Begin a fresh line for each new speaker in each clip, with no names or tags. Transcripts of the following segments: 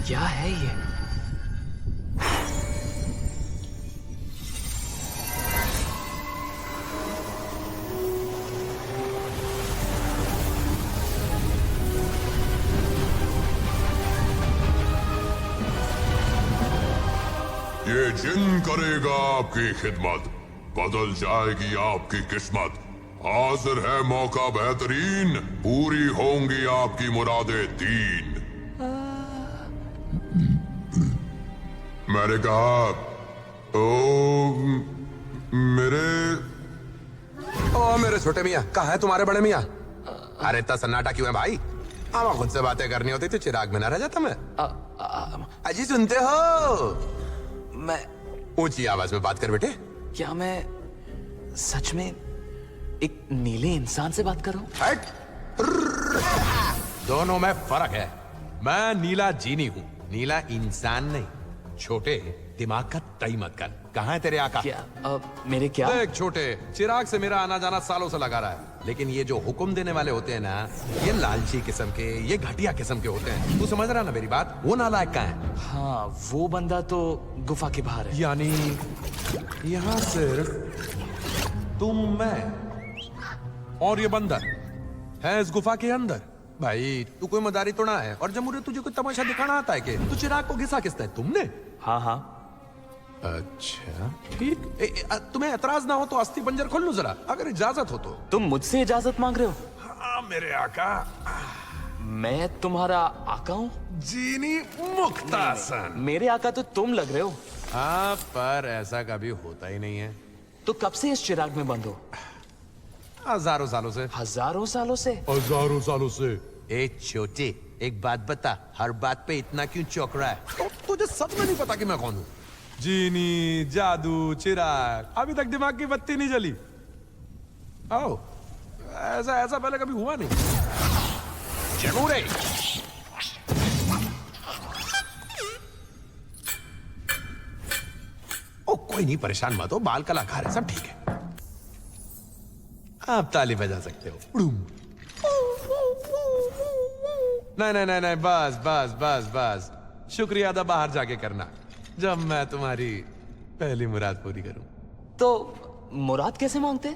क्या है ये?
ये जिन करेगा आपकी खिदमत, बदल जाएगी आपकी किस्मत। हाजिर है मौका बेहतरीन, पूरी होंगी आपकी मुरादें तीन। मैंने कहा
मेरे छोटे मियाँ, कहाँ है तुम्हारे बड़े मियाँ? अरे इतना सन्नाटा क्यों है भाई? हमें खुद से बातें करनी होती तो चिराग में ना रह जाता मैं। अजी सुनते हो?
मैं
ऊंची आवाज में बात कर बेटे।
क्या मैं सच में एक नीले इंसान से बात कर रहा हूँ?
हट। दोनों में फर्क है। मैं नीला जीनी हूँ, नीला इंसान नहीं। छोटे, दिमाग का तई मत कर। कहाँ है तेरे आका?
क्या मेरे क्या?
देख छोटे, चिराग से मेरा आना जाना सालों से लगा रहा है, लेकिन ये जो हुक्म देने वाले होते हैं ना, ये लालची किस्म के, ये घटिया किस्म के होते हैं। तू समझ रहा ना मेरी बात? वो नालायक कहाँ है?
हाँ, वो बंदा तो गुफा के बाहर है।
यानी यहाँ सिर्फ तुम, मैं और ये बंदर है इस गुफा के अंदर। भाई तू कोई मदारी तो ना है, और जब मुझे तुझे कोई तमाशा दिखाना आता है कि तू चिराग को घिसा किसता है? तुमने?
हाँ हाँ।
अच्छा ठीक। तुम्हें एतराज ना हो तो अस्थि पंजर खोल लो जरा, अगर इजाजत हो तो।
तुम मुझसे इजाजत मांग रहे हो?
हाँ मेरे आका।
मैं तुम्हारा आका हूँ?
जीनी मुख्तासन।
मेरे आका तो तुम लग रहे हो।
हाँ पर ऐसा कभी होता ही नहीं है।
तो कब से इस चिराग में बंद हो?
हजारों सालों से।
हजारों सालों से?
हजारों सालों से। ए छोटे, एक बात बता, हर बात पे इतना क्यों चौंक रहा है? तो तुझे सच में नहीं पता कि मैं कौन हूँ? जीनी, जादू, चिराग, अभी तक दिमाग की बत्ती नहीं जली? आओ, ऐसा पहले कभी हुआ नहीं। जरूर। ओ कोई नहीं, परेशान मत हो, बाल कलाकार है, सब ठीक है। आप ताली बजा सकते हो। नहीं, बस। शुक्रिया अदा बाहर जाके करना, जब मैं तुम्हारी पहली मुराद पूरी करूं।
तो मुराद कैसे मांगते?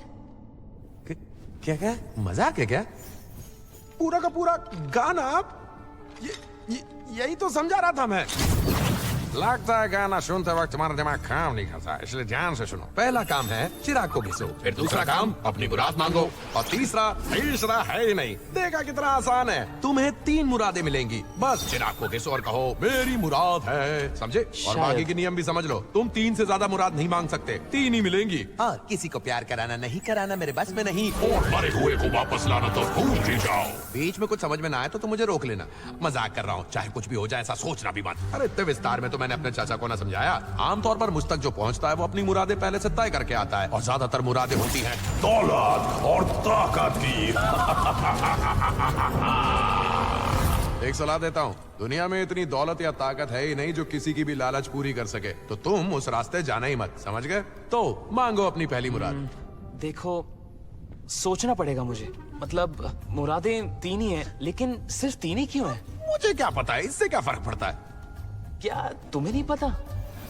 क्या मजाक है क्या? पूरा का पूरा गाना आप यही तो समझा रहा था मैं। लगता है गाना सुनते वक्त तुम्हारा दिमाग काम नहीं करता, इसलिए ध्यान से सुनो। पहला काम है चिराग को घिसो, फिर दूसरा काम अपनी मुराद मांगो, और तीसरा है ही नहीं। देखा कितना आसान है। तुम्हें 3 मुरादें मिलेंगी। बस चिराग को घिसो और कहो मेरी मुराद है, समझे? और बाकी के नियम भी समझ लो। तुम 3 से ज्यादा मुराद नहीं मांग सकते, 3 ही मिलेंगी। और किसी को प्यार कराना नहीं कराना मेरे बस में नहीं।
और मरे हुए को वापस लाना तो भूल ही जाओ।
बीच में कुछ समझ में ना आए तो मुझे रोक लेना। मजाक कर रहा हूँ, चाहे कुछ भी हो जाए ऐसा सोचना भी मत। अरे इतने विस्तार में तो मैंने अपने चाचा को ना समझाया। आमतौर पर मुझ तक जो पहुंचता है वो अपनी मुरादें पहले से तय करके आता है, और ज्यादातर मुरादें होती हैं
दौलत और ताकत की।
एक सलाह देता हूँ, दुनिया में इतनी दौलत या ताकत है ही नहीं जो किसी की भी लालच पूरी कर सके, तो तुम उस रास्ते जाना ही मत, समझ गए? तो मांगो अपनी पहली मुराद।
देखो, सोचना पड़ेगा मुझे। मतलब मुरादें 3 ही हैं, लेकिन सिर्फ 3 ही क्यों हैं?
मुझे क्या पता है, इससे क्या फर्क पड़ता है?
क्या तुम्हें नहीं पता?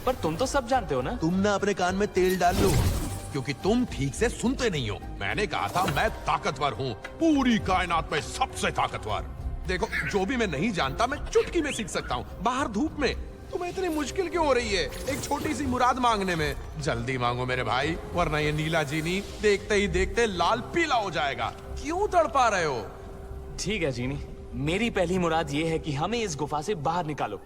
पर तुम तो सब जानते हो ना।
तुम ना अपने कान में तेल डाल लो, क्योंकि तुम ठीक से सुनते नहीं हो। मैंने कहा था मैं ताकतवर हूँ, पूरी कायनात में सबसे ताकतवर। देखो, जो भी मैं नहीं जानता मैं चुटकी में सीख सकता हूँ, बाहर धूप में। तुम्हें इतनी मुश्किल क्यों हो रही है एक छोटी सी मुराद मांगने में? जल्दी मांगो मेरे भाई, वरना ये नीला जीनी देखते ही देखते लाल पीला हो जाएगा। क्यों तड़पा रहे हो?
ठीक है जीनी, मेरी पहली मुराद ये है कि हमें इस गुफा से बाहर निकालो।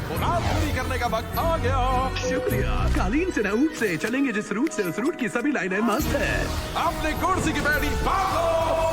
मुराद पूरी करने का वक्त आ गया।
शुक्रिया। कालीन से न ऊट से चलेंगे जिस रूट से, उस रूट की सभी लाइनें मस्त है।
अपने कुर्सी की बैठी बांधो।